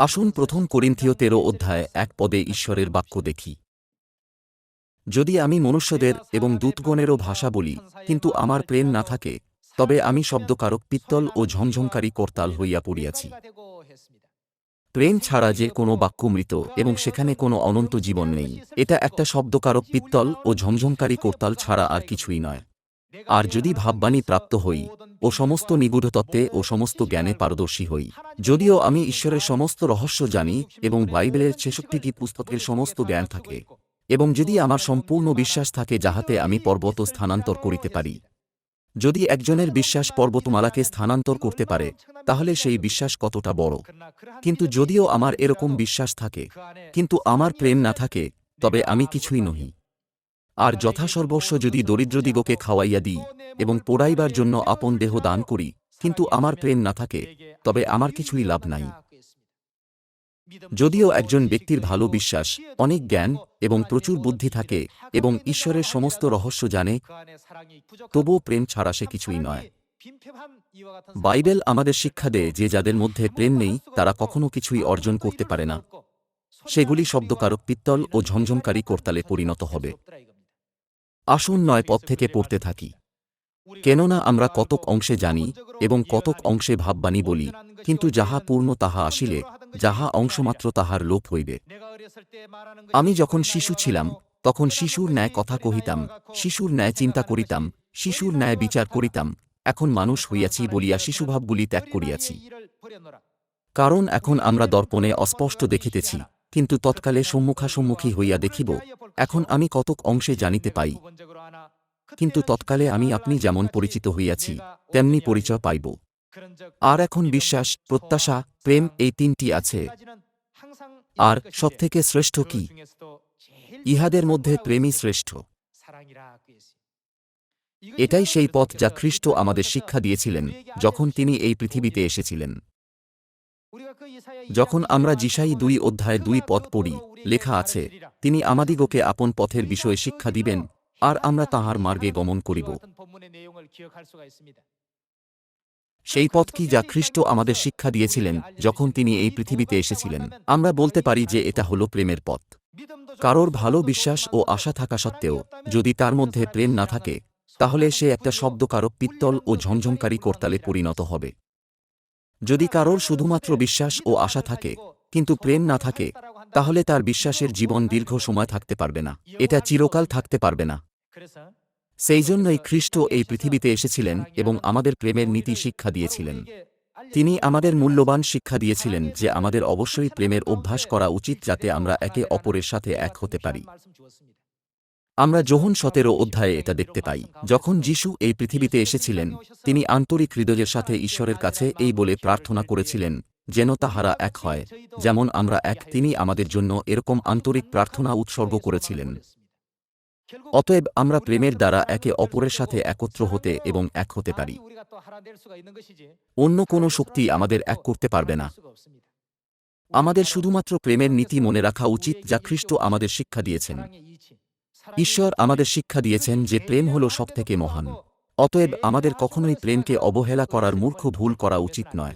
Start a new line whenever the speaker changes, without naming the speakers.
আসুন প্রথম করিন্থীয় 13 অধ্যায় 1 পদে ঈশ্বরের বাক্য দেখি। যদি আমি মনুষ্যদের এবং দূতগণেরও ভাষা বলি, কিন্তু আমার প্রেম না থাকে, তবে আমি শব্দকারক পিত্তল ও ঝংঝংকারী করতাল হইয়া পড়িয়াছি। প্রেম ছাড়া যে কোনো বাক্য মৃত এবং সেখানে কোনো অনন্ত জীবন নেই। এটা একটা শব্দকারক পিত্তল ও ঝংঝংকারী করতাল ছাড়া আর কিছুই নয়। আর যদি ভাববাণী প্রাপ্ত হই ও সমস্ত নিগূঢ় তত্ত্বে ও সমস্ত জ্ঞানে পারদর্শী হই, যদিও আমি ঈশ্বরের সমস্ত রহস্য জানি এবং বাইবেলের 66টি পুস্তকের সমস্ত জ্ঞান থাকে, এবং যদি আমার সম্পূর্ণ বিশ্বাস থাকে যাহাতে আমি পর্বত স্থানান্তর করিতে পারি। যদি একজনের বিশ্বাস পর্বতমালাকে স্থানান্তর করতে পারে, তাহলে সেই বিশ্বাস কতটা বড়। কিন্তু যদিও আমার এরকম বিশ্বাস থাকে, কিন্তু আমার প্রেম না থাকে, তবে আমি কিছুই নহি। আর যথাসর্বস্ব যদি দরিদ্রদিগকে খাওয়াইয়া দিই এবং পোড়াইবার জন্য আপন দেহ দান করি, কিন্তু আমার প্রেম না থাকে, তবে আমার কিছুই লাভ নাই। যদিও একজন ব্যক্তির ভালো বিশ্বাস, অনেক জ্ঞান এবং প্রচুর বুদ্ধি থাকে এবং ঈশ্বরের সমস্ত রহস্য জানে, তবুও প্রেম ছাড়া সে কিছুই নয়। বাইবেল আমাদের শিক্ষা দেয় যে যাদের মধ্যে প্রেম নেই তারা কখনো কিছুই অর্জন করতে পারে না। সেগুলি শব্দকারক পিত্তল ও ঝংঝংকারী করতালে পরিণত হবে। আসুন 9 পদ থেকে পড়তে থাকি। কেননা আমরা কতক অংশে জানি এবং কতক অংশে ভাববাণী বলি, কিন্তু যাহা পূর্ণ তাহা আসিলে যাহা অংশমাত্র তাহার লোপ হইবে। আমি যখন শিশু ছিলাম, তখন শিশুর ন্যায় কথা কহিতাম, শিশুর ন্যায় চিন্তা করিতাম, শিশুর ন্যায় বিচার করিতাম। এখন মানুষ হইয়াছি বলিয়া শিশুভাবগুলি ত্যাগ করিয়াছি। কারণ এখন আমরা দর্পণে অস্পষ্ট দেখিতেছি, কিন্তু তৎকালে সম্মুখাসম্মুখী হইয়া দেখিব। এখন আমি কতক অংশে জানিতে পাই, কিন্তু তৎকালে আমি আপনি যেমন পরিচিত হইয়াছি, তেমনি পরিচয় পাইব। আর এখন বিশ্বাস, প্রত্যাশা, প্রেম এই 3টি আছে। আর সবথেকে শ্রেষ্ঠ কি? ইহাদের মধ্যে প্রেমই শ্রেষ্ঠ। এটাই সেই পথ যা খ্রিস্ট আমাদের শিক্ষা দিয়েছিলেন যখন তিনি এই পৃথিবীতে এসেছিলেন। যখন আমরা যিশাই 2 অধ্যায় 2 পদ পড়ি, লেখা আছে, তিনি আমাদিগকে আপন পথের বিষয়ে শিক্ষা দিবেন, আর আমরা তাঁহার মার্গে গমন করিব। সেই পথ কি যা খ্রিস্ট আমাদের শিক্ষা দিয়েছিলেন যখন তিনি এই পৃথিবীতে এসেছিলেন? আমরা বলতে পারি যে এটা হলো প্রেমের পথ। কারোর ভালো বিশ্বাস ও আশা থাকা সত্ত্বেও যদি তার মধ্যে প্রেম না থাকে, তাহলে সে একটা শব্দকারক পিত্তল ও ঝংঝংকারী করতালে পরিণত হবে। যদি কারোর শুধুমাত্র বিশ্বাস ও আশা থাকে, কিন্তু প্রেম না থাকে, তাহলে তার বিশ্বাসের জীবন দীর্ঘ সময় থাকতে পারবে না, এটা চিরকাল থাকতে পারবে না। সেই জন্যই খ্রিস্ট এই পৃথিবীতে এসেছিলেন এবং আমাদের প্রেমের নীতি শিক্ষা দিয়েছিলেন। তিনি আমাদের মূল্যবান শিক্ষা দিয়েছিলেন যে আমাদের অবশ্যই প্রেমের অভ্যাস করা উচিত যাতে আমরা একে অপরের সাথে এক হতে পারি। আমরা যোহন 17 অধ্যায়ে এটা দেখতে পাই। যখন যিশু এই পৃথিবীতে এসেছিলেন, তিনি আন্তরিক হৃদয়ের সাথে ঈশ্বরের কাছে এই বলে প্রার্থনা করেছিলেন, যেন তাহারা এক হয়, যেমন আমরা এক। তিনি আমাদের জন্য এরকম আন্তরিক প্রার্থনা উৎসর্গ করেছিলেন। অতএব আমরা প্রেমের দ্বারা একে অপরের সাথে একত্র হতে এবং এক হতে পারি। অন্য কোনো শক্তি আমাদের এক করতে পারবে না। আমাদের শুধুমাত্র প্রেমের নীতি মনে রাখা উচিত যা খ্রিস্ট আমাদের শিক্ষা দিয়েছেন। ঈশ্বর আমাদের শিক্ষা দিয়েছেন যে প্রেম হল সবথেকে মহান। অতএব আমাদের কখনোই প্রেমকে অবহেলা করার মূর্খ ভুল করা উচিত নয়।